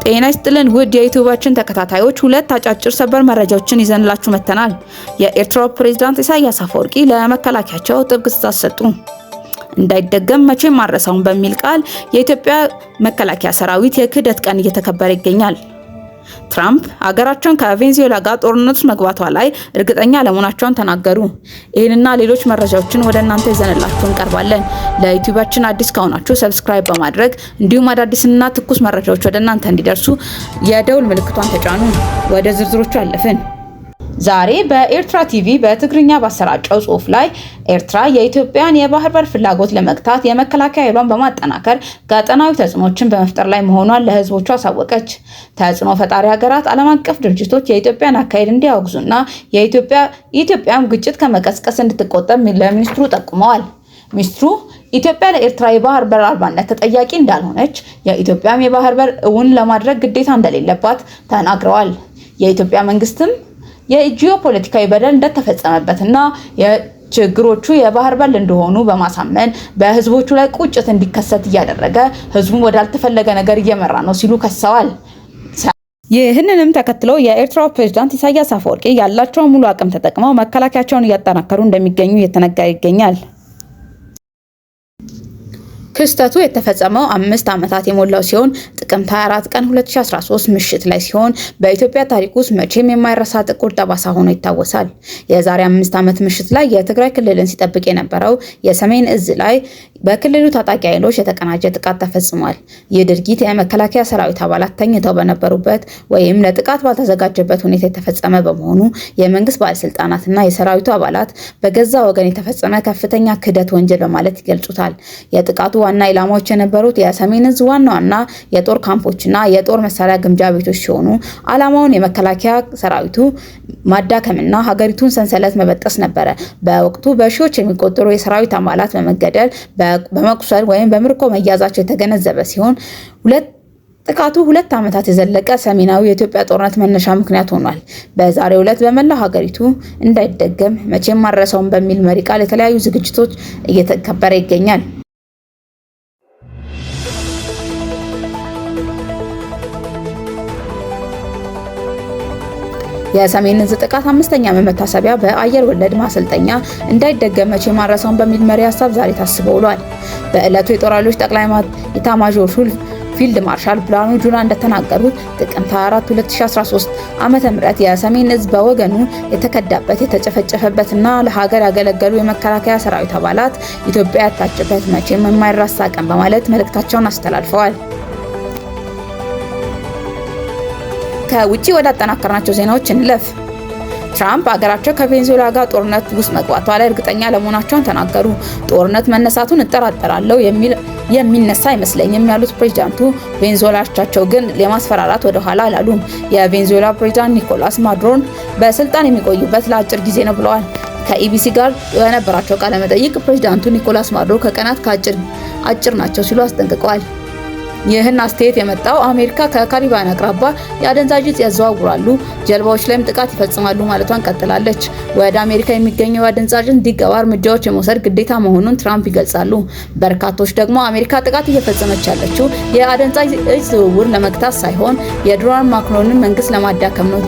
ጤና ይስጥልን ውድ የዩቲዩባችን ተከታታዮች፣ ሁለት አጫጭር ሰበር መረጃዎችን ይዘንላችሁ መጥተናል። የኤርትራው ፕሬዝዳንት ኢሳያስ አፈወርቂ ለመከላከያቸው ጥብቅ ትዕዛዝ ሰጡ። እንዳይደገም መቼም ማረሳውን በሚል ቃል የኢትዮጵያ መከላከያ ሰራዊት የክህደት ቀን እየተከበረ ይገኛል። ትራምፕ ሀገራቸውን ከቬንዙዌላ ጋር ጦርነት መግባቷ ላይ እርግጠኛ ለመሆናቸውን ተናገሩ። ይህንና ሌሎች መረጃዎችን ወደ እናንተ ይዘንላችሁ እንቀርባለን። ለዩቲዩባችን አዲስ ከሆናችሁ ሰብስክራይብ በማድረግ እንዲሁም አዳዲስና ትኩስ መረጃዎች ወደ እናንተ እንዲደርሱ የደውል ምልክቷን ተጫኑ። ወደ ዝርዝሮቹ አለፍን። ዛሬ በኤርትራ ቲቪ በትግርኛ ባሰራጨው ጽሑፍ ላይ ኤርትራ የኢትዮጵያን የባህር በር ፍላጎት ለመግታት የመከላከያ ኃይሏን በማጠናከር ቀጠናዊ ተጽዕኖችን በመፍጠር ላይ መሆኗን ለሕዝቦቿ አሳወቀች። ተጽዕኖ ፈጣሪ ሀገራት ዓለም አቀፍ ድርጅቶች የኢትዮጵያን አካሄድ እንዲያወግዙና የኢትዮጵያም ግጭት ከመቀስቀስ እንድትቆጠብ ለሚኒስትሩ ጠቁመዋል። ሚኒስትሩ ኢትዮጵያ ለኤርትራ የባህር በር አልባነት ተጠያቂ እንዳልሆነች፣ የኢትዮጵያም የባህር በር እውን ለማድረግ ግዴታ እንደሌለባት ተናግረዋል። የኢትዮጵያ መንግስትም የጂኦፖለቲካዊ በደል እንደተፈጸመበትና የችግሮቹ የባህር በር እንደሆኑ በማሳመን በህዝቦቹ ላይ ቁጭት እንዲከሰት እያደረገ ህዝቡን ወዳልተፈለገ ነገር እየመራ ነው ሲሉ ከሰዋል። ይህንንም ተከትሎ የኤርትራው ፕሬዝዳንት ኢሳያስ አፈወርቂ ያላቸውን ሙሉ አቅም ተጠቅመው መከላከያቸውን እያጠናከሩ እንደሚገኙ እየተነገረ ይገኛል። ክስተቱ የተፈጸመው 5 ዓመታት የሞላው ሲሆን ጥቅምት 24 ቀን 2013 ምሽት ላይ ሲሆን በኢትዮጵያ ታሪክ ውስጥ መቼም የማይረሳ ጥቁር ጠባሳ ሆኖ ይታወሳል። የዛሬ 5 ዓመት ምሽት ላይ የትግራይ ክልልን ሲጠብቅ የነበረው የሰሜን እዝ ላይ በክልሉ ታጣቂ ኃይሎች የተቀናጀ ጥቃት ተፈጽሟል። ይህ ድርጊት የመከላከያ ሰራዊት አባላት ተኝተው በነበሩበት ወይም ለጥቃት ባልተዘጋጀበት ሁኔታ የተፈጸመ በመሆኑ የመንግስት ባለስልጣናትና የሰራዊቱ አባላት በገዛ ወገን የተፈጸመ ከፍተኛ ክህደት ወንጀል በማለት ይገልጹታል። የጥቃቱ ዋና ኢላማዎች የነበሩት የሰሜን እዝ ዋና የጦር ካምፖችና የጦር መሳሪያ ግምጃ ቤቶች ሲሆኑ ዓላማውን የመከላከያ ሰራዊቱ ማዳከምና ሀገሪቱን ሰንሰለት መበጠስ ነበረ። በወቅቱ በሺዎች የሚቆጠሩ የሰራዊት አባላት በመገደል በመቁሰል ወይም በምርኮ መያዛቸው የተገነዘበ ሲሆን ጥቃቱ 2 ዓመታት የዘለቀ ሰሜናዊ የኢትዮጵያ ጦርነት መነሻ ምክንያት ሆኗል። በዛሬው ዕለት በመላው ሀገሪቱ እንዳይደገም መቼም ማረሳውን በሚል መሪ ቃል የተለያዩ ዝግጅቶች እየተከበረ ይገኛል። የሰሜን እዝ ጥቃት 5ኛ ዓመት መታሰቢያ በአየር ወለድ ማሰልጠኛ እንዳይደገም መቼም ማረሳውን በሚል መሪ ሐሳብ ዛሬ ታስቦ ውሏል። በዕለቱ የጦር ኃይሎች ጠቅላይ ኤታማዦር ሹም ፊልድ ማርሻል ብርሃኑ ጁላ እንደተናገሩት ጥቅምት 24 2013 ዓመተ ምህረት የሰሜን እዝ በወገኑ የተከዳበት የተጨፈጨፈበትና ለሀገር ያገለገሉ የመከላከያ ሰራዊት አባላት ኢትዮጵያ ያጣችበት መቼም የማይረሳ ቀን በማለት መልእክታቸውን አስተላልፈዋል። ከውጪ ወደ አጠናከርናቸው ዜናዎች እንለፍ። ትራምፕ ሀገራቸው ከቬንዙዌላ ጋር ጦርነት ውስጥ መግባቷ ላይ እርግጠኛ ለመሆናቸውን ተናገሩ። ጦርነት መነሳቱን እጠራጠራለሁ የሚነሳ አይመስለኝም ያሉት ፕሬዝዳንቱ ቬንዙዌላቻቸው ግን ለማስፈራራት ወደ ኋላ አላሉም። የቬንዙዌላ ፕሬዝዳንት ኒኮላስ ማዱሮን በስልጣን የሚቆዩበት ለአጭር ጊዜ ነው ብለዋል። ከኢቢሲ ጋር በነበራቸው ቃለ መጠይቅ ፕሬዝዳንቱ ኒኮላስ ማዱሮ ከቀናት አጭር ናቸው ሲሉ አስጠንቅቀዋል። ይህን አስተያየት የመጣው አሜሪካ ከካሪቢያን አቅራቢያ የአደንዛዥ ዕፅ ያዘዋውራሉ፣ ጀልባዎች ላይም ጥቃት ይፈጽማሉ ማለቷን ቀጥላለች። ወደ አሜሪካ የሚገኘው አደንዛዥ ዕፅ እንዲገባ እርምጃዎች የመውሰድ ግዴታ መሆኑን ትራምፕ ይገልጻሉ። በርካቶች ደግሞ አሜሪካ ጥቃት እየፈጸመች ያለችው የአደንዛዥ ዕፅ ዝውውር ለመግታት ሳይሆን የዶናልድ ማክሮንን መንግስት ለማዳከም ነው